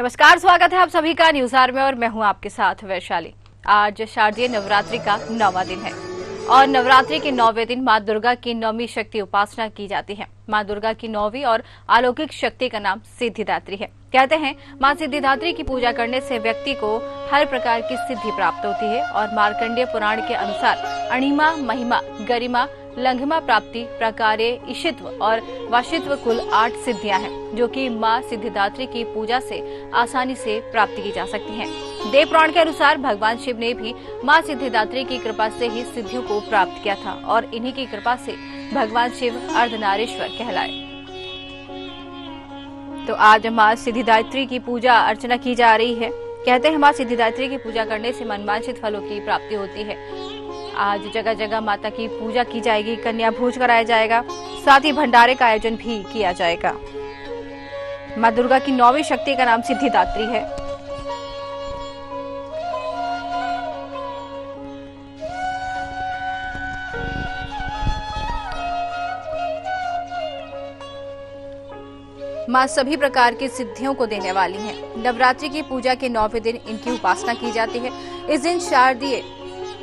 नमस्कार, स्वागत है आप सभी का न्यूज आवर में और मैं हूं आपके साथ वैशाली। आज शारदीय नवरात्रि का 9वां दिन है और नवरात्रि के 9वें दिन मां दुर्गा की नौवीं शक्ति उपासना की जाती है। मां दुर्गा की 9वीं और अलौकिक शक्ति का नाम सिद्धिदात्री है। कहते हैं मां सिद्धिदात्री की पूजा करने से व्यक्ति को हर प्रकार की सिद्धि प्राप्त होती है और मार्कंडेय पुराण के अनुसार अणिमा, महिमा, गरिमा, लंघिमा प्राप्ति, प्रकारे, ईशित्व और वशित्व कुल 8 सिद्धियां हैं जो कि मां सिद्धिदात्री की पूजा से आसानी से प्राप्त की जा सकती हैं। देव पुराण के अनुसार भगवान शिव ने भी मां सिद्धिदात्री की कृपा से ही सिद्धियों को प्राप्त किया था और इन्हीं की कृपा से भगवान शिव अर्धनारीश्वर कहलाए। तो आज मां सिद्धिदात्री की पूजा अर्चना की जा रही है। कहते हैं मां सिद्धिदात्री की पूजा करने से मनवांछित फलों की प्राप्ति होती है। आज जगह जगह माता की पूजा की जाएगी, कन्या भोज कराया जाएगा, साथ ही भंडारे का आयोजन भी किया जाएगा। मां दुर्गा की 9वीं शक्ति का नाम सिद्धिदात्री है। मां सभी प्रकार की सिद्धियों को देने वाली हैं। नवरात्रि की पूजा के 9वें दिन इनकी उपासना की जाती है। इस दिन शारदीय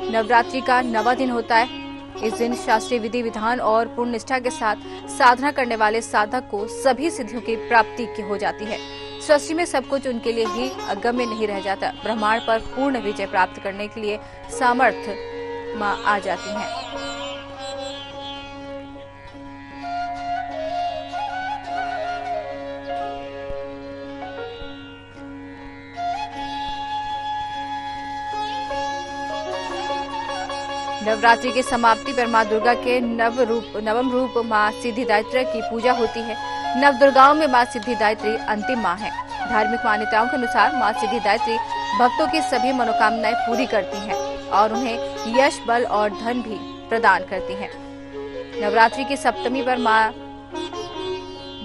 नवरात्रि का 9वां दिन होता है। इस दिन शास्त्रीय विधि विधान और पूर्ण निष्ठा के साथ साधना करने वाले साधक को सभी सिद्धियों की प्राप्ति की हो जाती है। सृष्टि में सब कुछ उनके लिए ही अगम्य नहीं रह जाता। ब्रह्मांड पर पूर्ण विजय प्राप्त करने के लिए सामर्थ्य मां आ जाती हैं। नवरात्रि की समाप्ति पर मां दुर्गा के नवम रूप मां सिद्धिदात्री की पूजा होती है। नव दुर्गाओं में मां सिद्धिदात्री अंतिम मां है। धार्मिक मान्यताओं के अनुसार मां सिद्धिदात्री भक्तों की सभी मनोकामनाएं पूरी करती हैं और उन्हें यश, बल और धन भी प्रदान करती हैं। नवरात्रि की सप्तमी पर मां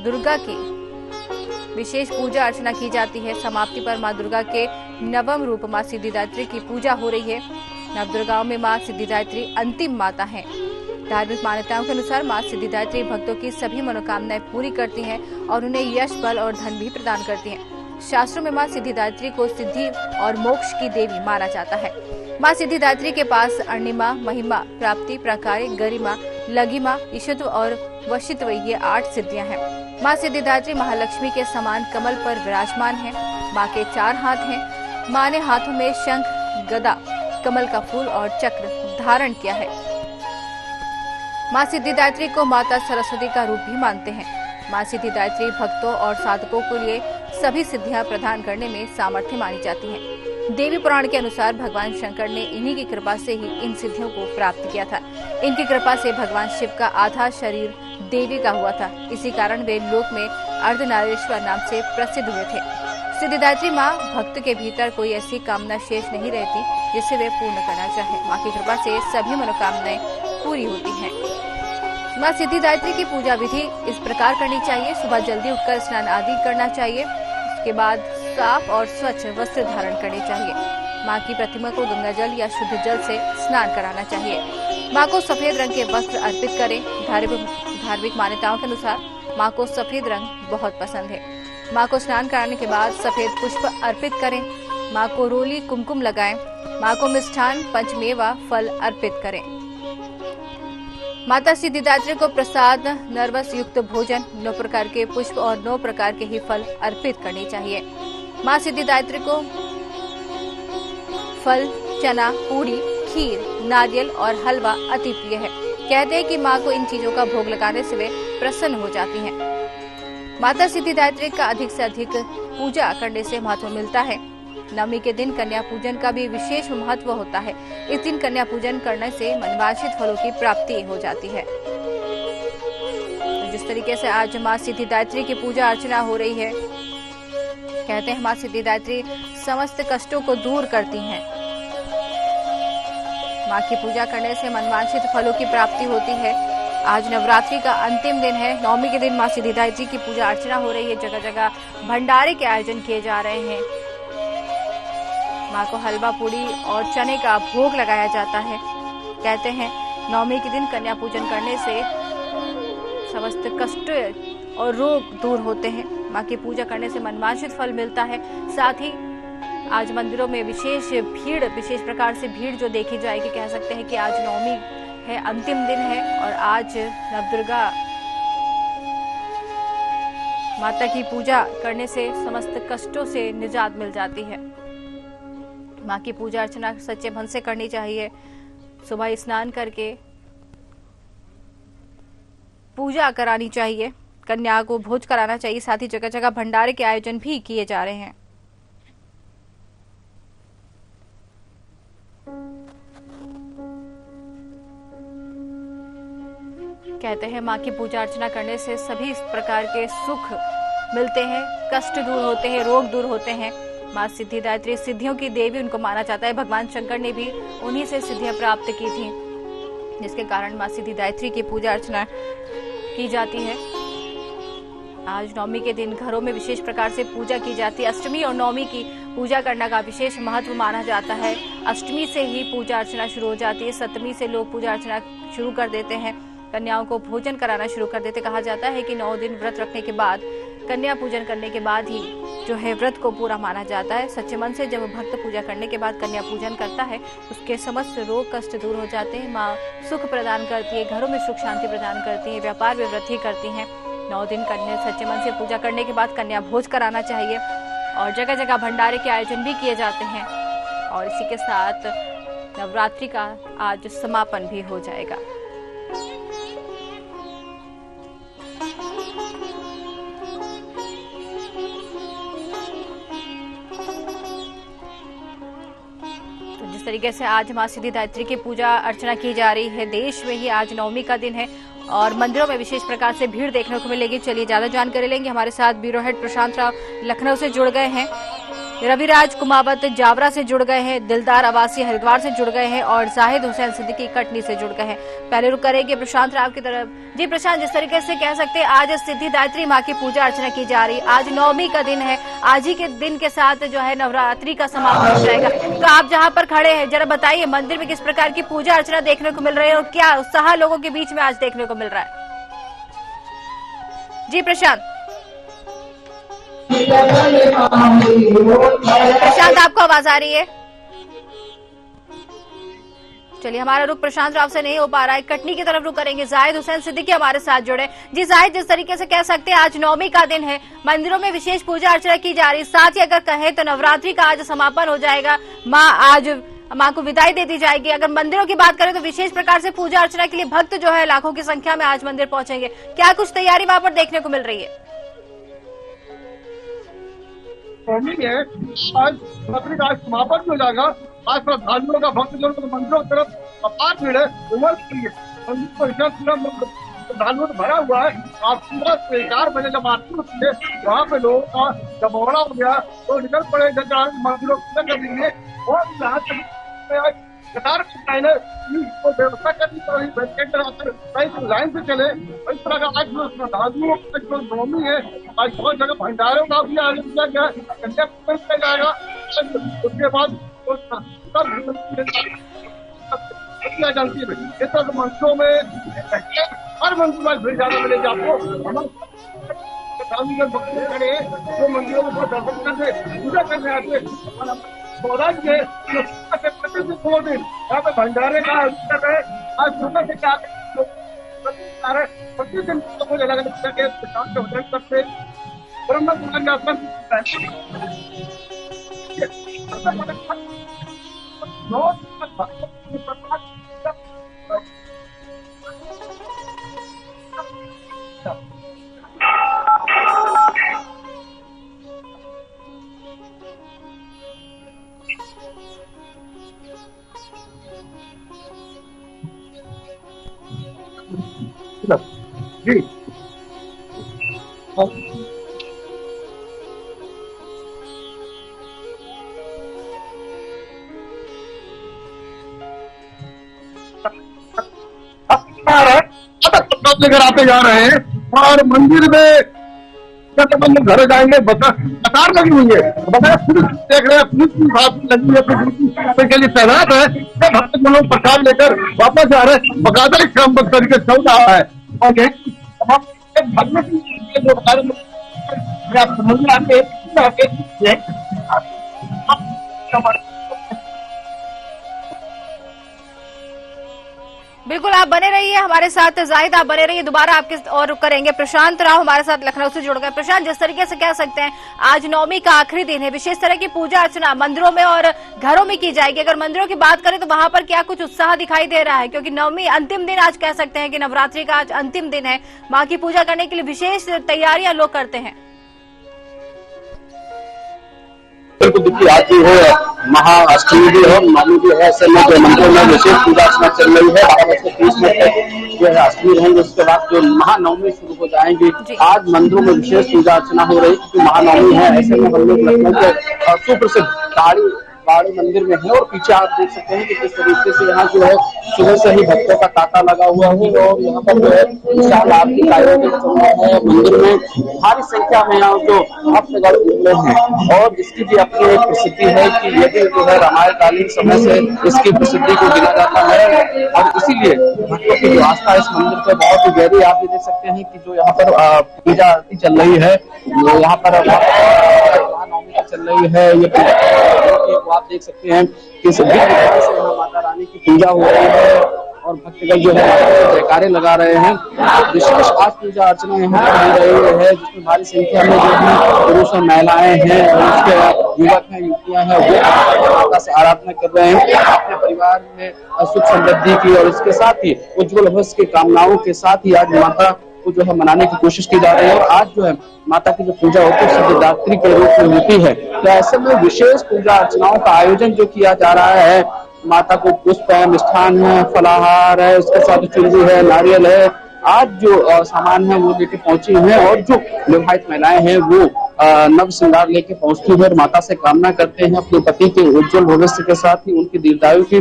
दुर्गा की विशेष पूजा अर्चना की जाती है। समाप्ति पर मां दुर्गा के नवम रूप मां सिद्धिदात्री की पूजा हो रही है। नवदुर्गाओं में मां सिद्धिदात्री अंतिम माता हैं। धार्मिक मान्यताओं के अनुसार मां सिद्धिदात्री भक्तों की सभी मनोकामनाएं पूरी करती हैं और उन्हें यश, बल और धन भी प्रदान करती हैं। शास्त्रों में मां सिद्धिदात्री को सिद्धि और मोक्ष की देवी माना जाता है। मां सिद्धिदात्री के पास अणिमा, महिमा, प्राप्ति, प्रकारे, गरिमा, लघिमा, ईशित्व और वशित्व ये 8 सिद्धियां हैं। मां सिद्धिदात्री महालक्ष्मी के समान कमल पर विराजमान है। मां के 4 हाथ हैं। मां ने हाथों में शंख, गदा, कमल का फूल और चक्र धारण किया है। मां सिद्धिदात्री को माता सरस्वती का रूप भी मानते हैं। मां सिद्धिदात्री भक्तों और साधकों के लिए सभी सिद्धियां प्रदान करने में सामर्थ्य मानी जाती हैं। देवी पुराण के अनुसार भगवान शंकर ने इन्हीं की कृपा से ही इन सिद्धियों को प्राप्त किया था। इनकी कृपा से भगवान शिव का आधा शरीर देवी का हुआ था। इसी कारण वे लोक में अर्धनारीश्वर नाम से प्रसिद्ध हुए थे। सिद्धिदात्री मां भक्त के भीतर कोई ऐसी कामना शेष नहीं रहती जिसे वे पूर्ण करना चाहे। मां की कृपा से सभी मनोकामनाएं पूरी होती हैं। मां सिद्धिदात्री की पूजा विधि इस प्रकार करनी चाहिए। सुबह जल्दी उठकर स्नान आदि करना चाहिए। उसके बाद साफ और स्वच्छ वस्त्र धारण करने चाहिए। मां की प्रतिमा को गंगा जल या शुद्ध जल से स्नान कराना चाहिए। मां को सफेद रंग के वस्त्र अर्पित करें। धार्मिक मान्यताओं के अनुसार मां को सफेद रंग बहुत पसंद है। मां को स्नान कराने के बाद सफेद पुष्प अर्पित करें। मां को रोली, कुमकुम लगाएं। मां को मिष्ठान, पंचमेवा, फल अर्पित करें। माता सिद्धिदात्री को प्रसाद, नरवस युक्त भोजन, 9 प्रकार के पुष्प और 9 प्रकार के ही फल अर्पित करने चाहिए। मां सिद्धिदात्री को फल, चना, पूरी, खीर, नारियल और हलवा अति प्रिय है। कहते हैं कि मां को इन चीजों का भोग लगाने से वे प्रसन्न हो जाती हैं। माता सिद्धिदात्री का अधिक से अधिक पूजा करने से महत्व मिलता है। नवमी के दिन कन्या पूजन का भी विशेष महत्व होता है। इस दिन कन्या पूजन करने से मनवांछित फलों की प्राप्ति हो जाती है। तो जिस तरीके से आज मां सिद्धिदात्री की पूजा अर्चना हो रही है, कहते हैं मां सिद्धिदात्री समस्त कष्टों को दूर करती हैं। मां की पूजा करने से मनवांछित फलों की प्राप्ति होती है। आज नवरात्रि का अंतिम दिन है। 9वीं के दिन मां सिद्धिदात्री की पूजा अर्चना हो रही है। जगह जगह भंडारे के आयोजन किए जा रहे हैं। मां को हलवा, पूड़ी और चने का भोग लगाया जाता है। कहते हैं 9वीं के दिन कन्या पूजन करने से समस्त कष्ट और रोग दूर होते हैं। मां की पूजा करने से मनवांछित फल मिलता है। साथ ही आज मंदिरों में विशेष प्रकार से भीड़ जो देखी जाएगी। कह सकते हैं कि आज नवमी है, अंतिम दिन है और आज नवदुर्गा माता की पूजा करने से समस्त कष्टों से निजात मिल जाती है। मां की पूजा अर्चना सच्चे मन से करनी चाहिए। सुबह स्नान करके पूजा करानी चाहिए, कन्या को भोज कराना चाहिए। साथ ही जगह जगह भंडारे के आयोजन भी किए जा रहे हैं। कहते हैं मां की पूजा अर्चना करने से सभी प्रकार के सुख मिलते हैं, कष्ट दूर होते हैं, रोग दूर होते हैं। मां सिद्धिदात्री सिद्धियों की देवी उनको माना जाता है। भगवान शंकर ने भी उन्हीं से सिद्धियां प्राप्त की थी, जिसके कारण मां सिद्धिदात्री की पूजा अर्चना की जाती है। आज नवमी के दिन घरों में विशेष प्रकार से पूजा की जाती है। अष्टमी और नवमी की पूजा करने का विशेष महत्व माना जाता है। अष्टमी से ही पूजा अर्चना शुरू हो जाती है। सप्तमी से लोग पूजा अर्चना शुरू कर देते हैं, कन्याओं को भोजन कराना शुरू कर देते। कहा जाता है कि 9 दिन व्रत रखने के बाद, कन्या पूजन करने के बाद ही जो है व्रत को पूरा माना जाता है। सच्चे मन से जब भक्त पूजा करने के बाद कन्या पूजन करता है, उसके समस्त रोग कष्ट दूर हो जाते हैं। माँ सुख प्रदान करती है, घरों में सुख शांति प्रदान करती है, व्यापार में वृद्धि करती हैं। 9 दिन कन्या सच्चे मन से पूजा करने के बाद कन्या भोज कराना चाहिए और जगह जगह भंडारे के आयोजन भी किए जाते हैं। और इसी के साथ नवरात्रि का आज समापन भी हो जाएगा। जिस तरीके से आज मां सिद्धिदात्री की पूजा अर्चना की जा रही है, देश में ही आज नवमी का दिन है और मंदिरों में विशेष प्रकार से भीड़ देखने को मिलेगी। चलिए ज्यादा जानकारी लेंगे। हमारे साथ ब्यूरो हेड प्रशांत राव लखनऊ से जुड़ गए हैं, रविराज कुमावत जावरा से जुड़ गए हैं, दिलदार अवासी हरिद्वार से जुड़ गए हैं और जाहिद हुसैन सिद्दीकी कटनी से जुड़ गए हैं। पहले रुक करेंगे प्रशांत राव की तरफ। जी प्रशांत, जिस तरीके से कह सकते हैं आज सिद्धिदात्री मां की पूजा अर्चना की जा रही है, आज नवमी का दिन है, आज ही के दिन के साथ जो है नवरात्रि का समापन हो जाएगा। तो आप जहाँ पर खड़े हैं जरा बताइए, मंदिर में किस प्रकार की पूजा अर्चना देखने को मिल रही है और क्या उत्साह लोगों के बीच में आज देखने को मिल रहा है? जी प्रशांत। प्रशांत, आपको आवाज आ रही है? चलिए, हमारा रुख प्रशांत राव से नहीं हो पा रहा है, कटनी की तरफ रुख करेंगे। जाहिद हुसैन सिद्दीकी हमारे साथ जुड़े। जी जाहिद, जिस तरीके से कह सकते हैं आज नवमी का दिन है, मंदिरों में विशेष पूजा अर्चना की जा रही है, साथ ही अगर कहें तो नवरात्रि का आज समापन हो जाएगा, माँ को विदाई दे दी जाएगी। अगर मंदिरों की बात करें तो विशेष प्रकार से पूजा अर्चना के लिए भक्त जो है लाखों की संख्या में आज मंदिर पहुंचेंगे। क्या कुछ तैयारी वहां पर देखने को मिल रही है? है आज आज समापन भी हो जाएगा। आज श्रद्धालुओं का भक्तजनों को मंदिरों की तरफ अपार भीड़ है। उमड़ रही है, मंदिर पूरा श्रद्धालुओं से भरा हुआ है। आप पूरा 4 बजे जब आरती होती है, वहाँ पे लोगों का जमौड़ा हो गया तो निकल पड़े मंदिरों कर दीजिए। और यहाँ कतार को व्यवस्था करनी पड़ी, लाइन से चले। इस तरह का आज श्रद्धालुओं जो नवमी है, आज बहुत जगह भंडारों का भी आयोजन किया गया, कन्या पूजन किया जाएगा। उसके बाद जानती है इस तरह के मंदिरों में हर मंदिर में भीड़ ज्यादा मिलेगी आपको। खड़े जो मंदिरों में दर्शन करने पूजा करने आते प्रतिदिन 2 दिन यहाँ पे भंडारे का आयोजन कर रहे हैं। आज सुबह से क्या प्रतिदिन कुछ अलग अलग तरह के प्रशांत भोजन करते ब्रह्म जी लेकर आते जा रहे हैं और मंदिर में जब हम घर जाएंगे कतार लगी हुई है। बताया पुलिस देख रहे हैं, पुलिस की बात लगी है के लिए तैनात है। जब भक्त लोग प्रसाद लेकर वापस आ रहे हैं, बकायदा क्रमबद्ध तरीके चल रहा है। और यही भगवती जो आप समझ आके बिल्कुल आप बने रहिए हमारे साथ, जाहिद आप बने रहिए, दोबारा आपके और करेंगे। प्रशांत राव हमारे साथ लखनऊ से जुड़ गए। प्रशांत, जिस तरीके से कह सकते हैं आज नवमी का आखिरी दिन है, विशेष तरह की पूजा अर्चना मंदिरों में और घरों में की जाएगी। अगर मंदिरों की बात करें तो वहां पर क्या कुछ उत्साह दिखाई दे रहा है, क्योंकि नवमी अंतिम दिन आज कह सकते हैं कि नवरात्रि का आज अंतिम दिन है, माँ की पूजा करने के लिए विशेष तैयारियां लोग करते हैं। बिल्कुल देखिए, आज जो है महाअष्टमी भी है, नवमी भी है। ऐसे में जो मंदिरों में विशेष पूजा अर्चना चल रही है। 12:30 तक जो है अष्टमी रहेंगे, उसके बाद जो महानवमी शुरू हो जाएंगी। आज मंदिरों में विशेष पूजा अर्चना हो रही है क्योंकि महानवमी है। ऐसे में हम लोग लखनऊ के सुप्रसिद्ध बाड़ी मंदिर में है और पीछे आप देख सकते हैं कि किस तरीके से यहाँ जो है सुबह से ही भक्तों का तांता लगा हुआ है और यहाँ पर जो है विशाल आरती का आयोजन चल रहा है। मंदिर में भारी संख्या में यहाँ जो भक्तगण उमड़े हैं और इसकी भी अपनी एक प्रसिद्धि है कि यदि जो है रामायणकालीन समय से इसकी प्रसिद्धि को गिना जाता है और इसीलिए भक्तों की जो आस्था इस मंदिर पर बहुत ही गहरी। आप ये देख सकते हैं कि जो यहाँ पर पूजा आरती चल रही है, जो यहाँ पर महानवमी चल रही है, ये आप देख सकते हैं कि से यहाँ माता रानी की पूजा हो रही है और भक्तगण जो है जयकारे लगा रहे हैं। विशेष आज पूजा अर्चना यहाँ हो रही है जिसमें भारी संख्या में जो भी पुरुष और महिलाएं हैं और उसके युवक हैं, युवतियां हैं, वो माता से आराधना कर रहे हैं अपने परिवार में सुख समृद्धि की और इसके साथ ही उज्जवल भविष्य की कामनाओं के साथ ही आज माता को जो है मनाने की कोशिश की जा रही है। और आज जो है माता की जो पूजा होती है सिद्धिदात्री के रूप में होती है, तो ऐसे में विशेष पूजा अर्चनाओं का आयोजन जो किया जा रहा है, माता को पुष्प है, मिष्ठान है, फलाहार है, उसके साथ चुनरी है, नारियल है, आज जो सामान है वो लेके पहुंची है और जो विवाहित महिलाएं हैं वो नव श्रृंगार लेके पहुंचती है और माता से कामना करते हैं अपने पति के उज्जवल भविष्य के साथ ही उनकी दीर्घायु की।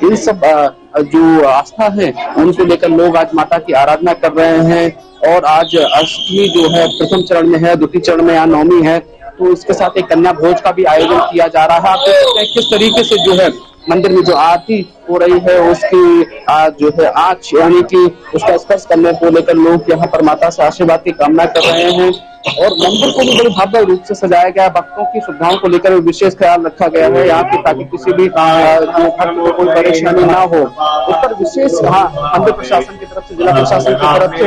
इन सब जो आस्था है उनको लेकर लोग आज माता की आराधना कर रहे हैं और आज अष्टमी जो है प्रथम चरण में है, द्वितीय चरण में यहाँ नवमी है, तो इसके साथ एक कन्या भोज का भी आयोजन किया जा रहा है। आप देख सकते हैं किस तरीके से जो है मंदिर में जो आरती हो रही है उसकी जो है आँच यानी कि उसका स्पर्श करने को लेकर लोग यहाँ पर माता से आशीर्वाद की कामना कर रहे हैं और मंदिर को भी बड़े भव्य रूप से सजाया गया। भक्तों की सुविधाओं को लेकर विशेष ख्याल रखा गया है यहाँ की, ताकि किसी भी भक्त को कोई परेशानी ना हो, उस पर विशेष मंदिर प्रशासन की तरफ से, जिला प्रशासन की तरफ से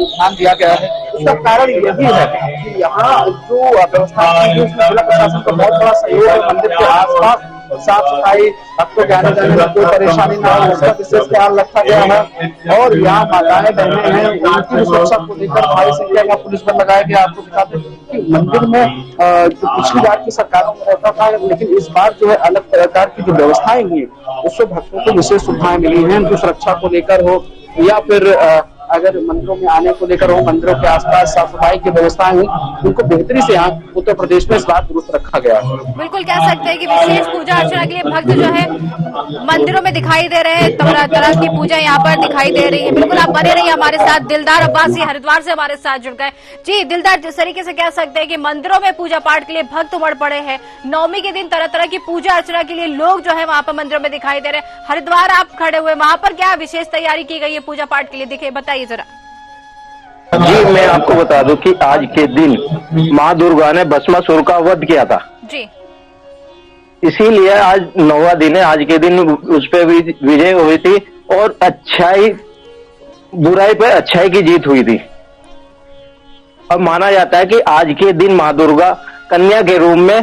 ध्यान दिया गया है। उसका कारण यही है कि यहाँ जो व्यवस्था है उसमें जिला प्रशासन का बहुत बड़ा सहयोग है। मंदिर के आसपास साफ सफाई, भक्तों के आने जाने में कोई परेशानी ना हो उसका विशेष ख्याल रखा गया है और यहाँ माताएं बहनें हैं उनकी सुरक्षा को लेकर भारी संख्या में पुलिस बल लगाया गया। आपको बताते हैं कि मंदिर में जो पिछली बार की सरकारों में रहता था, लेकिन इस बार जो है अलग प्रकार की जो व्यवस्थाएं हुई उससे भक्तों को विशेष सुविधाएं मिली हैं, जो सुरक्षा को लेकर हो या फिर अगर मंदिरों में आने को लेकर हो, मंदिरों के आसपास साफ सफाई की व्यवस्थाएं हुई, उनको बेहतरी से यहाँ उत्तर प्रदेश में इस बात दुरुस्त रखा गया। बिल्कुल कह सकते हैं कि विशेष पूजा अर्चना के लिए भक्त जो है मंदिरों में दिखाई दे रहे हैं, तरह तरह की पूजा यहाँ पर दिखाई दे रही है। बिल्कुल आप बने रहिए हमारे साथ। दिलदार अब्बासी हरिद्वार से हमारे साथ जुड़ गए। जी दिलदार, जिस तरीके से कह सकते हैं कि मंदिरों में पूजा पाठ के लिए भक्त उमड़ पड़े हैं, नवमी के दिन तरह तरह की पूजा अर्चना के लिए लोग जो है वहाँ पर मंदिरों में दिखाई दे रहे हैं। हरिद्वार आप खड़े हुए, वहाँ पर क्या विशेष तैयारी की गई है पूजा पाठ के लिए, दिखे बताइए जरा। जी मैं आपको बता दूं कि आज के दिन माँ दुर्गा ने भस्मासुर का वध किया था जी, इसीलिए आज 9वां दिन है। आज के दिन उस पर विजय हुई थी और बुराई पर अच्छाई की जीत हुई थी। अब माना जाता है कि आज के दिन माँ दुर्गा कन्या के रूप में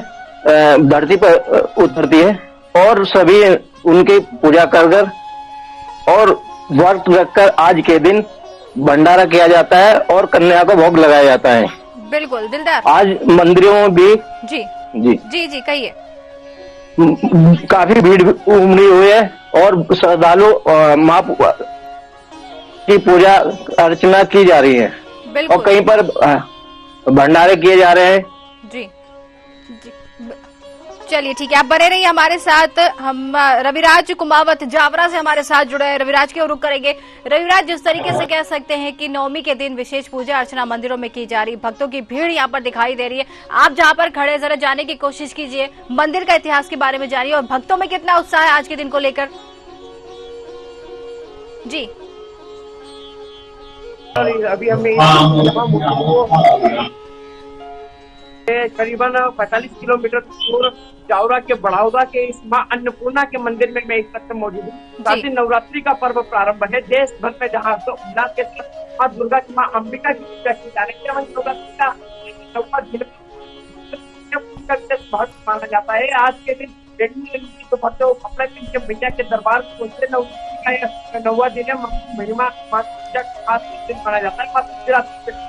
धरती पर उतरती है और सभी उनकी पूजा कर और व्रत रखकर आज के दिन भंडारा किया जाता है और कन्या को भोग लगाया जाता है। बिल्कुल दिलदार, आज मंदिरों में भी जी जी जी जी कहिए। काफी भीड़ उमड़ी हुई है और श्रद्धालु माँ की पूजा अर्चना की जा रही है और कहीं पर भंडारे किए जा रहे हैं। जी जी चलिए ठीक है, आप बने रहिए हमारे साथ। हम रविराज कुमावत जावरा से हमारे साथ जुड़े हैं, रविराज के रुख करेंगे। रविराज, जिस तरीके से कह सकते हैं कि नवमी के दिन विशेष पूजा अर्चना मंदिरों में की जा रही, भक्तों की भीड़ यहाँ पर दिखाई दे रही है, आप जहाँ पर खड़े जरा जाने की कोशिश कीजिए, मंदिर का इतिहास के बारे में जानिए और भक्तों में कितना उत्साह है आज के दिन को लेकर। जी अभी हमने करीबन 45 किलोमीटर दूर जावरा के बढ़ावदा के इस मां अन्नपूर्णा के मंदिर में मैं इस वक्त मौजूद हूँ। साथ ही नवरात्रि का पर्व प्रारंभ है। देश भर में जहाँ तो उल्लास के साथ मां दुर्गा की मां अंबिका की पूजा की जा रही है, वहीं नवरात्रि का नौवा दिन का विशेष महत्व माना जाता है। आज के दिन तो भक्तों को कपड़े पहन के मैया के दरबार में पहुंचते, नवरात्रि का नौवा दिन है। महिमा मां पूजा का खास दिन माना जाता है। मां शिवरात्रि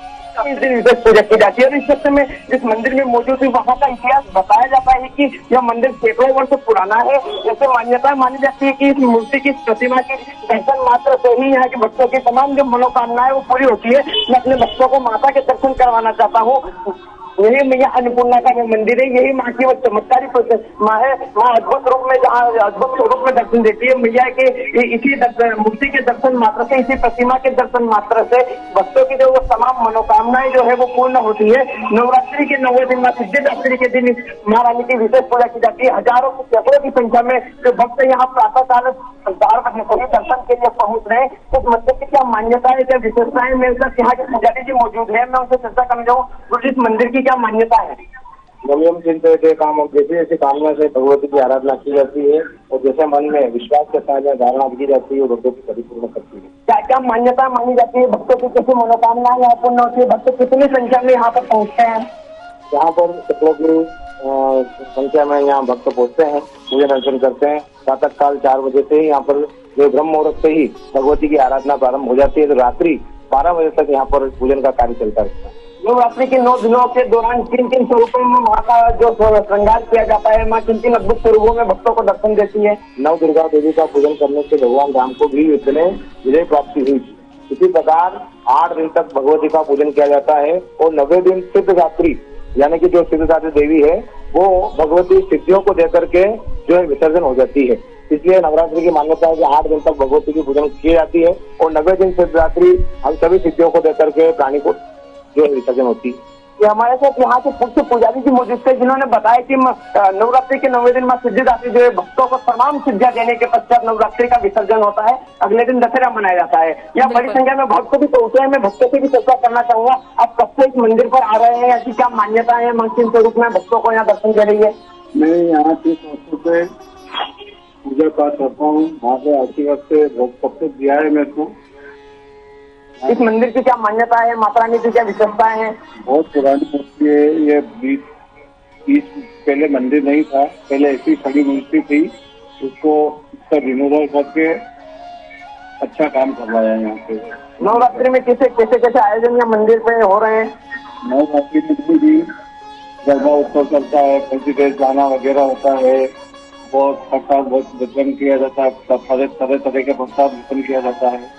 इस दिन विशेष पूजा की जाती है और इस वक्त में जिस मंदिर में मौजूद है वहाँ का इतिहास बताया जाता है कि यह मंदिर सैकड़ों वर्ष पुराना है। जैसे मान्यता मानी जाती है कि इस मूर्ति की प्रतिमा के दर्शन मात्र से ही यहाँ के बच्चों की तमाम जो मनोकामनाएं वो पूरी होती है। मैं अपने बच्चों को माता के दर्शन करवाना चाहता हूँ। यही मैया अन्नपूर्णा का वो मंदिर है, यही माँ की वो चमत्कारी माँ है। माँ अद्भुत रूप में जहाँ अद्भुत स्वरूप में दर्शन देती है। मैया के इसी मूर्ति के दर्शन मात्र से, इसी प्रतिमा के दर्शन मात्र से भक्तों की जो वो तमाम मनोकामनाएं जो है वो पूर्ण होती है। नवरात्रि के 9वें दिन, माँ सिद्धिदात्री के दिन माँ रानी की विशेष पूजा की जाती है। हजारों की सैकड़ों की संख्या में जो भक्त यहाँ प्रातः काल 4 बजे से ही दर्शन के लिए पहुंच रहे हैं। उस मंदिर की क्या मान्यता है, क्या विशेषताएं, मेरे साथ यहाँ के पुजारी जी मौजूद है, मैं उनसे चर्चा करना चाहूँ। इस मंदिर की क्या मान्यता है? नवयम चिंतते काम, जैसे जैसे कामना से भगवती की आराधना की जाती है और जैसे मन में विश्वास के साथ धारणा की जाती है वो भगवती परिपूर्ण करती है। क्या क्या मान्यता मानी जाती है? भक्तों की कैसी मनोकामनाएं यहाँ पूर्ण होती है? भक्त कितनी संख्या में यहाँ पर पहुँचते हैं? यहाँ पर सैकड़ों की संख्या में यहाँ भक्त पहुँचते हैं, पूजन अर्चन करते हैं। प्रातः काल 4 बजे से ही यहाँ पर जो ब्रह्म मुहूर्त से ही भगवती की आराधना प्रारंभ हो जाती है, तो रात्रि 12 बजे तक यहाँ पर पूजन का कार्य चलता रहता है। नवरात्रि के 9 दिनों के दौरान किन किन स्वरूपों में माँ का जो श्रृंगार किया जाता है, माँ किन किन अद्भुत स्वरूपों में भक्तों को दर्शन देती है? नव दुर्गा देवी का पूजन करने से भगवान राम को भी इतने विजय प्राप्ति हुई। इसी प्रकार 8 दिन तक भगवती का पूजन किया जाता है और 9वें दिन सिद्धदात्री यानी कि जो सिद्धदात्री देवी है वो भगवती सिद्धियों को देकर के जो है विसर्जन हो जाती है। इसलिए नवरात्रि की मान्यता है कि 8 दिन तक भगवती की पूजन की जाती है और 9वें दिन सिद्धदात्री हम सभी सिद्धियों को देकर के प्राणी को जो है विसर्जन होती है। ये हमारे साथ यहाँ के मुख्य पुजारी जी मौजूद थे जिन्होंने बताया कि नवरात्रि के 9वें दिन माँ सिद्धिदात्री जो है भक्तों को तमाम सिद्धियां देने के पश्चात नवरात्रि का विसर्जन होता है। अगले दिन दशहरा मनाया जाता है। यहाँ बड़ी संख्या में भक्त भी पहुंचे हैं। मैं भक्तों से भी चर्चा करना चाहूंगा, आप कब से इस मंदिर पर आ रहे हैं, ऐसी क्या मान्यता है, माँ किन स्वरूप में भक्तों को यहाँ दर्शन दे रही है? मैं यहाँ 30 वर्षों से पूजा पाठ करता हूँ। वहाँ पे आती वक्त बहुत दिया है मेरे को। इस मंदिर की क्या मान्यता है, माता रानी की क्या विशेषताएं हैं? बहुत पुरानी मूर्ति है ये। 20 पहले मंदिर नहीं था, पहले ऐसी खड़ी मूर्ति थी, उसको इसका रिमूवल करके अच्छा काम करवाया है यहाँ पे। नवरात्रि में कैसे आयोजन यहाँ मंदिर पे हो रहे हैं? नवरात्रि में भी गरबा उत्सव चलता है, प्रतिदेश गाना वगैरह होता है, बहुत प्रसाद वितरण किया जाता है, तरह के प्रसाद वितरण किया जाता है।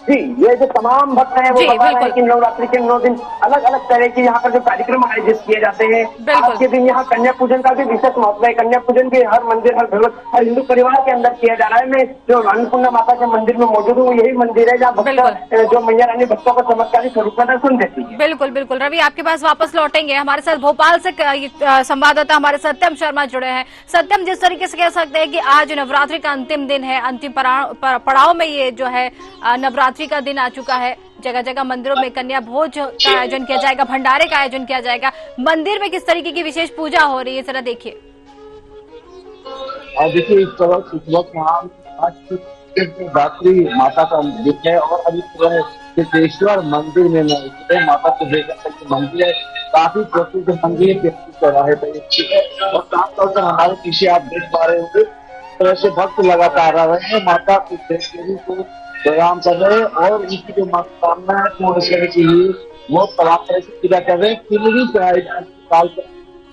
जी, ये जो तमाम भक्त हैं वो बता रहे हैं कि नवरात्रि के 9 दिन अलग अलग तरह के यहाँ पर जो कार्यक्रम आयोजित किए जाते हैं। आज के दिन यहाँ कन्या पूजन का भी विशेष महत्व है। कन्या पूजन भी हर मंदिर, हर हिंदू परिवार के अंदर किया जा रहा है। मैं जो अन्नपूर्णा माता के मंदिर में मौजूद हूँ, यही मंदिर है जहाँ भक्त जो मैया रानी भक्तों को चमत्कारी स्वरूप में दर्शन देती है। बिल्कुल बिल्कुल रवि, आपके पास वापस लौटेंगे। हमारे साथ भोपाल से संवाददाता हमारे सत्यम शर्मा जुड़े हैं। सत्यम, जिस तरीके से कह सकते हैं कि आज नवरात्रि का अंतिम दिन है, अंतिम पड़ाव में ये जो है नवरात्रि का दिन आ चुका है। जगह जगह मंदिरों में कन्या भोज का आयोजन किया जाएगा, भंडारे का आयोजन किया जाएगा। मंदिर में किस तरीके की विशेष पूजा हो रही है, जरा देखिए। देखिए इस वक्त यहाँ सिद्धिदात्री माता का मंदिर है और अभी सिद्धेश्वर मंदिर में माता सिद्धेश्वर मंदिर है। काफी प्रसिद्ध मंदिर है चौराहे पे और खासतौर पर हमारे पीछे आप देख पा रहे होंगे तो ऐसे भक्त लगातार आ रहे हैं, माता सिद्धेश्वरी को प्रणाम कर रहे हैं और उनकी जो मनोकामना है पूर्ण करने के लिए वो तमाम तरह से पूजा कर रहे हैं। खिचड़ी चढ़ाई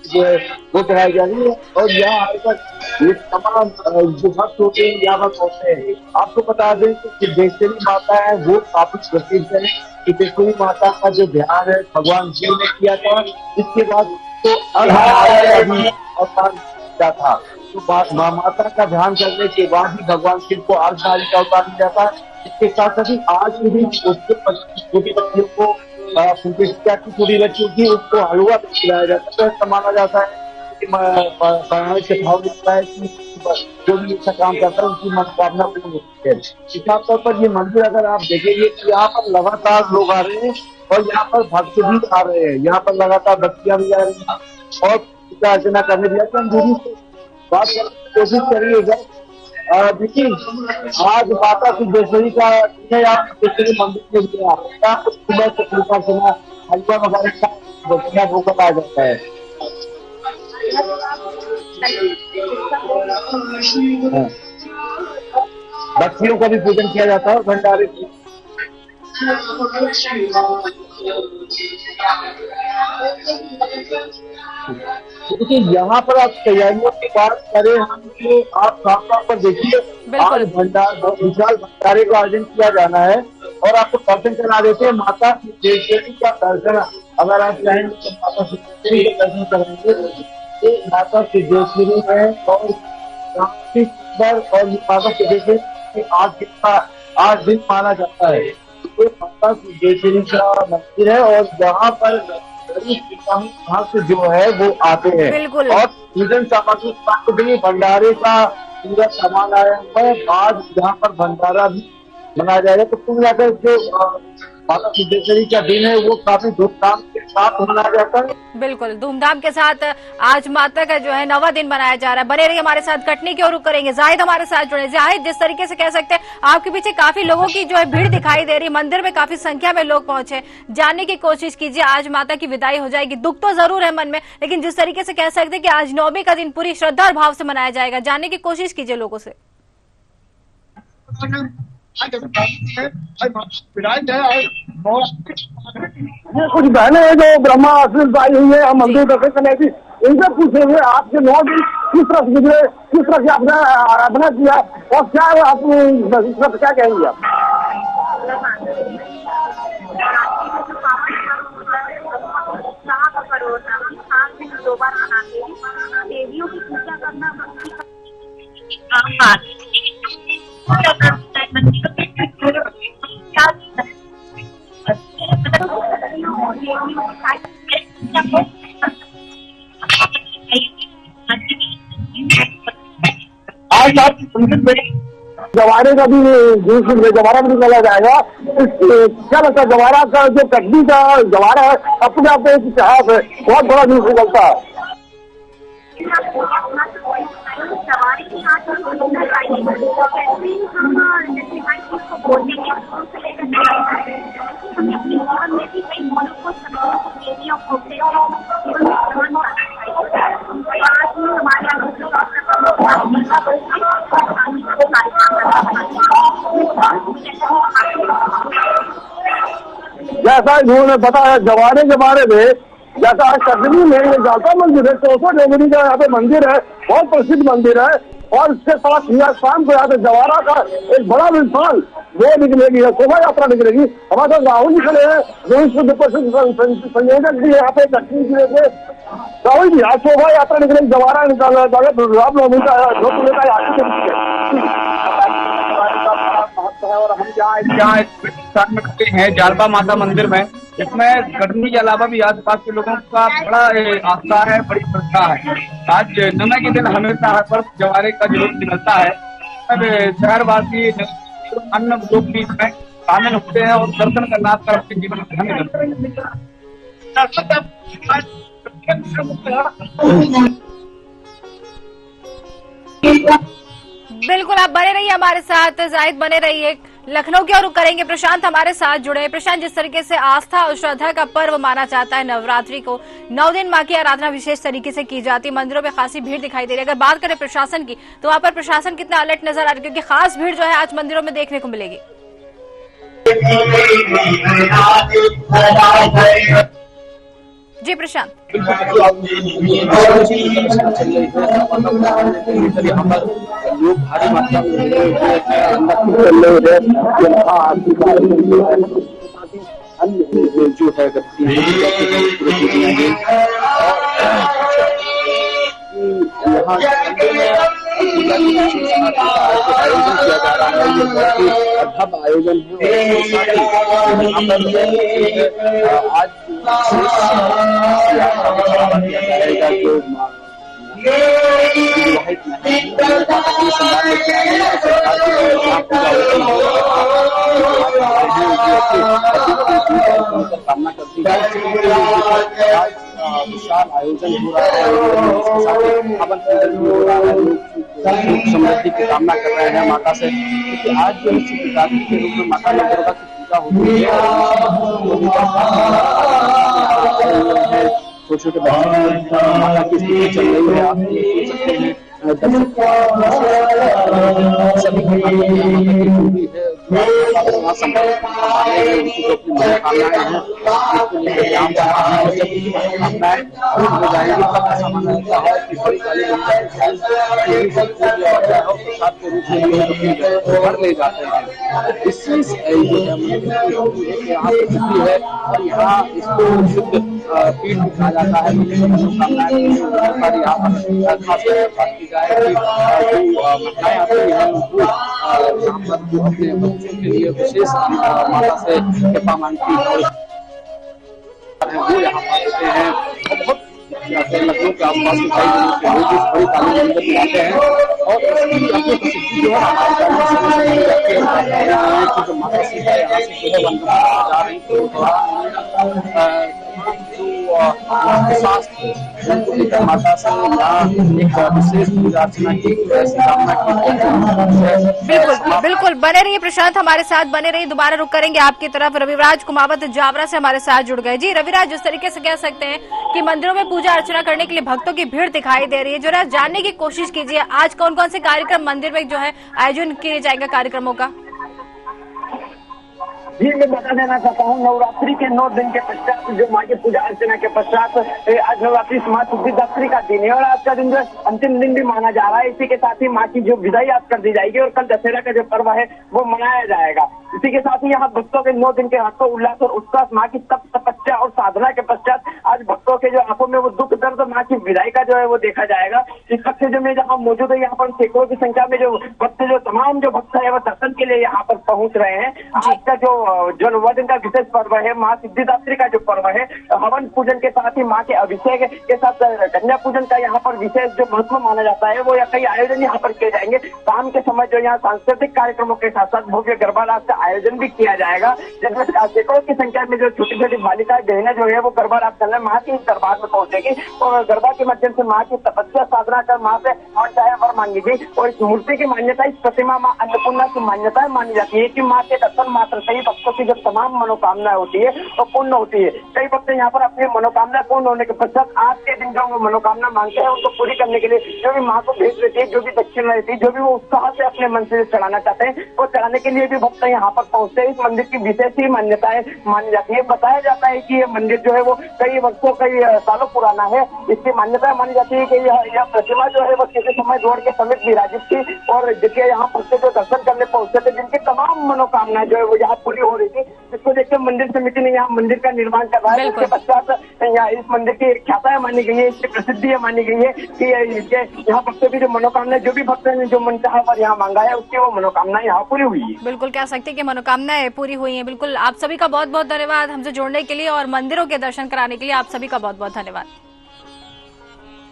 जो है वो चढ़ाई जा रही है और यहाँ आकर ये तमाम जो भक्त होते हैं यहाँ पर पहुंचते हैं। आपको बता दें कि सिद्धेश्वरी माता है वो काफी प्रसिद्ध है। सिद्धेश्वरी माता का जो ध्यान है भगवान शिव ने किया था, इसके बाद तो अवतार किया था, तो माता का ध्यान करने के बाद ही भगवान शिव को अर्धनारी का अवतार दिया था। इसके साथ साथ ही आज के दिन छोटी बच्चियों को छोटी बच्चियों की उसको हलवा खिलाया जाता है। तो ऐसा माना जाता है कि से भाव मिलता है कि जो भी अच्छा काम करता है उनकी मनोकामना पूर्ण होती है। खास तौर पर ये मंदिर अगर आप देखेंगे कि यहाँ पर लगातार लोग आ रहे हैं और यहाँ पर भक्त भी आ रहे हैं, यहाँ पर लगातार बच्चियां भी आ रही हैं और पूजा अर्चना करने दिया। हम दीदी से बात करने की कोशिश करिएगा। देखिए आज माता सिद्धेश्वरी का आप सिद्धेश्वरी मंदिर के लिए सुबह से पूजा अर्चना हलवा वगैरह का बच्चियां होकर आ जाता है। बच्चियों का भी पूजन किया जाता है भंडारे की। देखिए यहाँ पर आप तैयारियों की बात करें हम तो आप साफ तौर पर देखिए आज विशाल भंडारे का आयोजन किया जाना है और आपको दर्शन करा देते हैं माता सिद्धेश्वरी का दर्शन। अगर आप चाहें तो माता सिद्धेश्वरी का दर्शन करेंगे। ये माता सिद्धेश्वरी है और काफी सुंदर और माता सिद्धेश्वरी आज दिन माना जाता है। ये माता सिद्धेश्वरी का मंदिर है और यहाँ पर भक्त जो है वो आते हैं और पूजन सामग्री भंडारे का पूरा सामान आया हुआ है। आज यहाँ पर भंडारा भी मनाया जाएगा। तो कुल मिलाकर जो माता सिद्धेश्वरी का दिन है वो काफी धूमधाम के साथ मनाया जाता है। बिल्कुल धूमधाम के साथ आज माता का जो है 9वां दिन मनाया जा रहा है। बने रहिए हमारे साथ, कटनी की ओर रुख करेंगे। जाहिद हमारे साथ जुड़े। जाहिद, जिस तरीके से कह सकते हैं आपके पीछे काफी लोगों की जो है भीड़ दिखाई दे रही, मंदिर में काफी संख्या में लोग पहुंचे, जानने की कोशिश कीजिए। आज माता की विदाई हो जाएगी, दुख तो जरूर है मन में, लेकिन जिस तरीके से कह सकते हैं कि आज 9वीं का दिन पूरी श्रद्धा और भाव से मनाया जाएगा, जानने की कोशिश कीजिए लोगों से। कुछ बहने हैं जो ब्रह्मा आश्रित आई हुई है, हम मंदिर दर्शन करने की, इनसे पूछेंगे आपके 9 दिन किस तरह से गुजरे, किस तरह से आपने आराधना किया और क्या आप क्या कहेंगे आप? देवियों की पूजा करना आज आप जवारे का भी जवारा भी निकाला जाएगा। क्या लगता है जवारा का जो कटनी का जवारा है अपने आप एक इतिहास है, बहुत बड़ा न्यूज निकलता है। जैसा इन्होंने बताया जवारे के बारे में, जैसा आज कटनी में जाता मंदिर है, 64 डेवरी का यहाँ पे मंदिर है, बहुत प्रसिद्ध मंदिर है और इसके साथ यहाँ शाम को यहाँ पे जवारा का एक बड़ा विशाल वो निकलेगी, शोभा यात्रा निकलेगी। हमारे साथ राहुल जी खड़े हैं जो इस संयोजक भी यहाँ पे कटनी जिले के। राहुल जी, आज शोभा यात्रा निकलेगी, जवारा निकाला रामनवमी का और हम यहाँ हैं जालपा माता मंदिर में, इसमें कटनी के अलावा भी आसपास के लोगों का बड़ा आस्था है, बड़ी श्रद्धा है। आज 9वें के दिन हमेशा हर वर्ष जवारे का जुलूस निकलता है। शहरवासी अन्य लोग भी इसमें शामिल होते हैं और दर्शन करना अपने जीवन में धन्य करते हैं। बिल्कुल, आप बने रहिए हमारे साथ, जाहिद बने रहिए। लखनऊ की ओर रुख करेंगे। प्रशांत हमारे साथ जुड़े हैं। प्रशांत, जिस तरीके से आस्था और श्रद्धा का पर्व माना जाता है नवरात्रि को, 9 दिन मां की आराधना विशेष तरीके से की जाती है, मंदिरों में खासी भीड़ दिखाई दे रही है। अगर बात करें प्रशासन की तो वहाँ पर प्रशासन कितना अलर्ट नजर आ रहा है, क्योंकि खास भीड़ जो है आज मंदिरों में देखने को मिलेगी। जी प्रशांत। लोग भारी मात्रा में जो है आयोजन आज कामना करती है। विशाल आयोजन हो रहा है, इसके साथ हवन पूजन भी हो रहा है, लोग समृद्धि की कामना कर रहे हैं माता से, क्योंकि आज जो सिद्धिदात्री के रूप में माता दुर्गा की पूजा होती है। छोटे छोटे बच्चों माता की स्तुति चल रही है, आप देख सकते हैं सभी प्रकार की खूबी है, उनकी जो अपनी मनोकामनाएं हैं उसको लेकर काम कर रहा है। जब उनकी मनोकामनाएं पूरी हो जाएगी तब ऐसा माना जाता है कि बड़ी काली प्रसाद के रूप में घर ले जाते हैं। इससे जो है यहाँ प्रसिद्धि है और यहाँ इसको शुद्ध पीठ कहा जाता है। मनोकामनाएं यहाँ पर खासकर बात की जाए कि जो महिलाएं आती हैं उनको यहाँ पर जो अपने बच्चों के लिए विशेष माता से कृपा मांगती है, वो यहाँ पर आते हैं और बहुत लखनऊ के आसपास के कई जिलों के लोग इस बड़ी काली मंदिर में आते हैं और इसकी अपनी प्रसिद्धि जो है कि जो माता सीता यहाँ से सुबह बंद जा रही थी उनको लेकर माता से यहाँ एक विशेष पूजा अर्चना की ऐसी कामना की। बिल्कुल बने रहिए प्रशांत, हमारे साथ बने रहिए। दोबारा रुक करेंगे आपकी तरफ। रविराज कुमावत जावरा से हमारे साथ जुड़ गए। जी रविराज, जिस तरीके से कह सकते हैं कि मंदिरों में पूजा अर्चना करने के लिए भक्तों की भीड़ दिखाई दे रही है, जरा जानने की कोशिश कीजिए आज कौन कौन से कार्यक्रम मंदिर में जो है आयोजन किए जाएगा कार्यक्रमों का। जी मैं बता देना चाहता हूँ, नवरात्रि के 9 दिन के पश्चात जो माँ की पूजा अर्चना के पश्चात आज नवरात्रि समाज सिद्धिदात्री का दिन है और आज का दिन जो अंतिम दिन भी माना जा रहा है। इसी के साथ ही माँ की जो विदाई आज कर दी जाएगी और कल दशहरा का जो पर्व है वो मनाया जाएगा। इसी के साथ ही यहाँ भक्तों के 9 दिन के हर्षो उल्लास और उत्साह माँ की तप तपस्या और साधना के पश्चात आज भक्तों के जो आंखों में वो दुख दर्द माँ की विदाई का जो है वो देखा जाएगा। इस वक्त जो मैं जहाँ मौजूद है यहाँ पर सैकड़ों की संख्या में जो भक्त जो तमाम जो भक्त है वो दर्शन के लिए यहाँ पर पहुंच रहे हैं। आज का जो 9 दिन का विशेष पर्व है माँ सिद्धिदात्री का जो पर्व है, हवन पूजन के साथ ही माँ के अभिषेक के साथ कन्या पूजन का यहाँ पर विशेष जो महत्व माना जाता है वो कई आयोजन यहाँ पर किए जाएंगे। शाम के समय जो यहाँ सांस्कृतिक कार्यक्रमों के साथ साथ भव्य गरबा रास का आयोजन भी किया जाएगा, जिसमें सैकड़ों की संख्या में जो छोटी छोटी बालिकाएं बहनें जो है वो गरबा रास करने माँ के दरबार में पहुंचेगी और गरबा के माध्यम से माँ की तपस्या साधना कर माँ से और चाहे वर मांगेगी। और इस मूर्ति की मान्यता, इस प्रतिमा माँ अन्नपूर्णा की मान्यता मानी जाती है कि माँ के दर्शन मात्र से ही भक्तों की जो तमाम मनोकामनाएं होती है तो पूर्ण होती है। कई भक्त यहाँ पर अपनी मनोकामना पूर्ण होने के पश्चात आज के दिन जो वो मनोकामना मांगते हैं उनको पूरी करने के लिए जो भी माँ को भेज देती है, जो भी दक्षिणा रहती है, जो भी वो उत्साह से अपने मन से चढ़ाना चाहते हैं वो चढ़ाने के लिए भी भक्त यहाँ पर पहुंचते हैं। इस मंदिर की विशेष ही मान्यताएं मानी जाती है। बताया जाता है कि ये मंदिर जो है वो कई वर्षों कई सालों पुराना है। इसकी मान्यता मानी जाती है कि यह प्रतिमा जो है वो किसी समय रोड के समीप विराजित थी और जिसके यहाँ भक्त जो दर्शन करने पहुंचते थे जिनकी तमाम मनोकामनाएं जो है वो यहाँ पूरी हो रही थी, जिसको देखकर मंदिर समिति ने यहाँ मंदिर का निर्माण कर रहा है। इसके पश्चात यहाँ इस मंदिर की ख्याता मानी गई है, इसकी प्रसिद्धि मानी गई है कि यहाँ भक्तों की जो मनोकामना जो भी भक्त ने जो मन चाहा पर यहाँ मांगा है उसकी वो मनोकामना यहाँ पूरी हुई है। बिल्कुल कह सकते हैं कि मनोकामनाएं पूरी हुई हैं। बिल्कुल आप सभी का बहुत बहुत धन्यवाद हमसे जुड़ने के लिए और मंदिरों के दर्शन कराने के लिए आप सभी का बहुत बहुत धन्यवाद।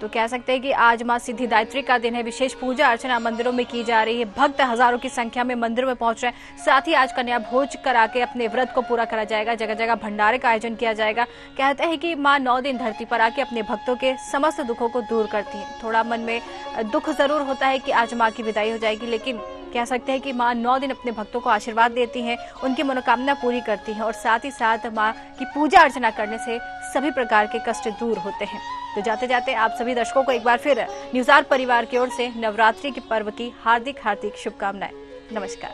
तो कह सकते हैं कि आज मां सिद्धिदात्री का दिन है। विशेष पूजा अर्चना मंदिरों में की जा रही है। भक्त हजारों की संख्या में मंदिरों में पहुंच रहे हैं। साथ ही आज कन्या भोज करा के अपने व्रत को पूरा करा जाएगा। जगह जगह भंडारे का आयोजन किया जाएगा। कहते हैं कि मां 9 दिन धरती पर आके अपने भक्तों के समस्त दुखों को दूर करती है। थोड़ा मन में दुख जरूर होता है कि आज माँ की विदाई हो जाएगी, लेकिन कह सकते हैं कि माँ 9 दिन अपने भक्तों को आशीर्वाद देती हैं, उनकी मनोकामना पूरी करती हैं और साथ ही साथ माँ की पूजा अर्चना करने से सभी प्रकार के कष्ट दूर होते हैं। तो जाते जाते आप सभी दर्शकों को एक बार फिर न्यूज़ 8 परिवार की ओर से नवरात्रि के पर्व की हार्दिक हार्दिक शुभकामनाएं। नमस्कार।